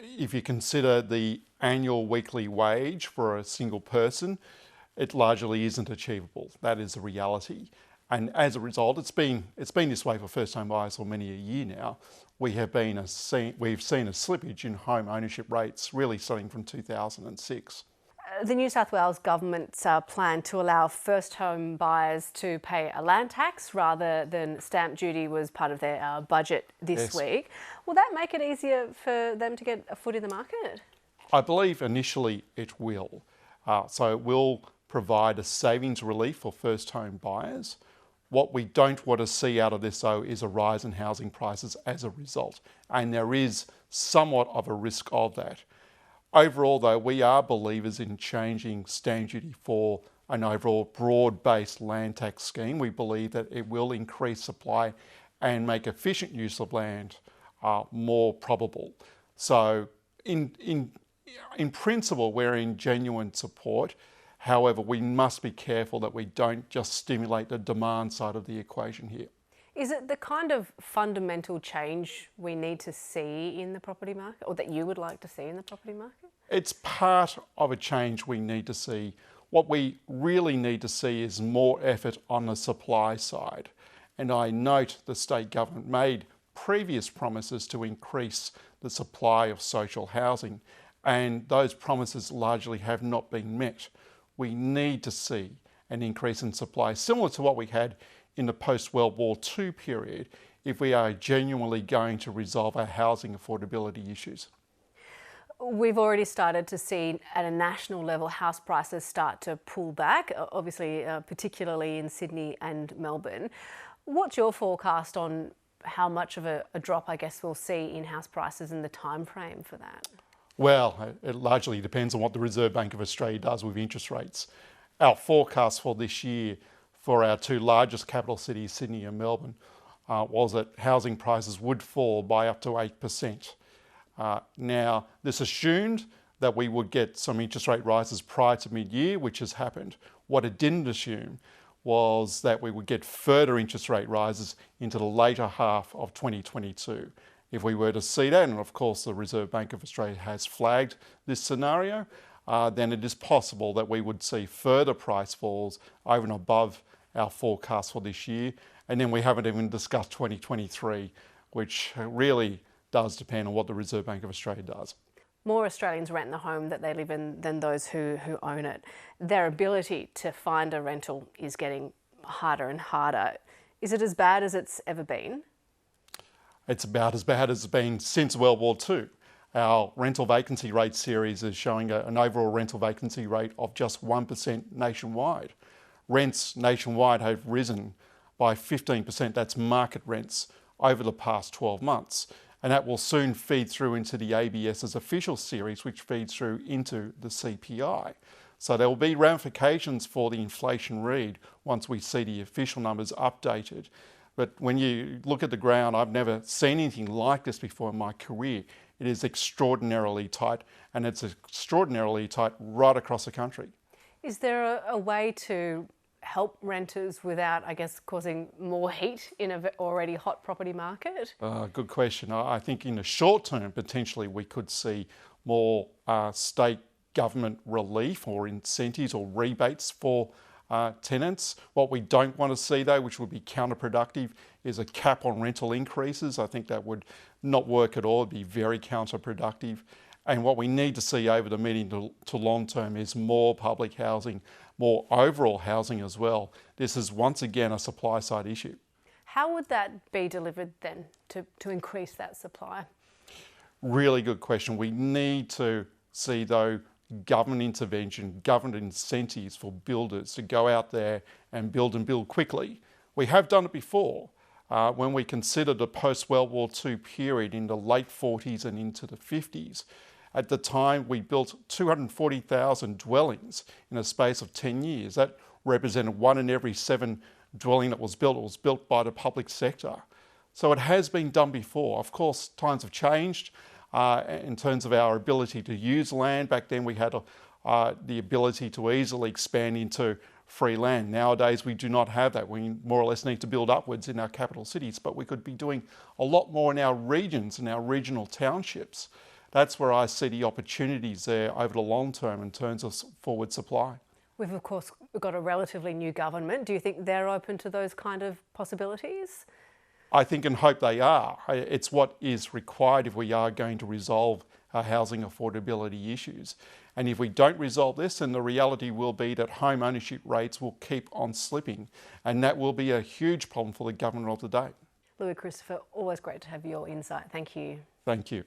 If you consider the annual weekly wage for a single person, it largely isn't achievable. That is the reality. And as a result, it's been this way for first-home buyers for many a year now. We've seen a slippage in home ownership rates really starting from 2006. The New South Wales government's plan to allow first home buyers to pay a land tax rather than stamp duty was part of their budget this week. Will that make it easier for them to get a foot in the market? I believe initially it will. So it will provide a savings relief for first home buyers. What we don't want to see out of this, though, is a rise in housing prices as a result. And there is somewhat of a risk of that. Overall, though, we are believers in changing stamp duty for an overall broad-based land tax scheme. We believe that it will increase supply and make efficient use of land more probable. So in principle, we're in genuine support. However, we must be careful that we don't just stimulate the demand side of the equation here. Is it the kind of fundamental change we need to see in the property market, or that you would like to see in the property market? It's part of a change we need to see. What we really need to see is more effort on the supply side. And I note the state government made previous promises to increase the supply of social housing, and those promises largely have not been met. We need to see an increase in supply, similar to what we had in the post-World War II period, if we are genuinely going to resolve our housing affordability issues. We've already started to see at a national level house prices start to pull back, obviously particularly in Sydney and Melbourne. What's your forecast on how much of a drop, I guess, we'll see in house prices and the time frame for that? Well, it largely depends on what the Reserve Bank of Australia does with interest rates. Our forecast for this year for our two largest capital cities, Sydney and Melbourne, was that housing prices would fall by up to 8%. Now, this assumed that we would get some interest rate rises prior to mid-year, which has happened. What it didn't assume was that we would get further interest rate rises into the later half of 2022. If we were to see that, and of course the Reserve Bank of Australia has flagged this scenario, then it is possible that we would see further price falls over and above our forecast for this year. And then we haven't even discussed 2023, which really does depend on what the Reserve Bank of Australia does. More Australians rent the home that they live in than those who own it. Their ability to find a rental is getting harder and harder. Is it as bad as it's ever been? It's about as bad as it's been since World War II. Our rental vacancy rate series is showing an overall rental vacancy rate of just 1% nationwide. Rents nationwide have risen by 15%, that's market rents, over the past 12 months. And that will soon feed through into the ABS's official series, which feeds through into the CPI. So there will be ramifications for the inflation read once we see the official numbers updated. But when you look at the ground, I've never seen anything like this before in my career. It is extraordinarily tight, and it's extraordinarily tight right across the country. Is there a way to help renters without, I guess, causing more heat in an already hot property market? Good question. I think in the short term, potentially we could see more state government relief or incentives or rebates for tenants. What we don't want to see, though, which would be counterproductive, is a cap on rental increases. I think that would not work at all. It'd be very counterproductive. And what we need to see over the medium to long term is more public housing, more overall housing as well. This is once again a supply side issue. How would that be delivered then to increase that supply? Really good question. We need to see, though, government intervention, government incentives for builders to go out there and build quickly. We have done it before. When we consider the post-World War II period in the late 40s and into the 50s, at the time we built 240,000 dwellings in a space of 10 years. That represented 1 in every 7 dwelling that was built. It was built by the public sector. So it has been done before. Of course, times have changed in terms of our ability to use land. Back then we had the ability to easily expand into free land. Nowadays we do not have that. We more or less need to build upwards in our capital cities, but we could be doing a lot more in our regions and our regional townships. That's where I see the opportunities there over the long term in terms of forward supply. We've of course got a relatively new government. Do you think they're open to those kind of possibilities? I think and hope they are. It's what is required if we are going to resolve our housing affordability issues. And if we don't resolve this, then the reality will be that home ownership rates will keep on slipping. And that will be a huge problem for the government of today. Louis Christopher, always great to have your insight. Thank you. Thank you.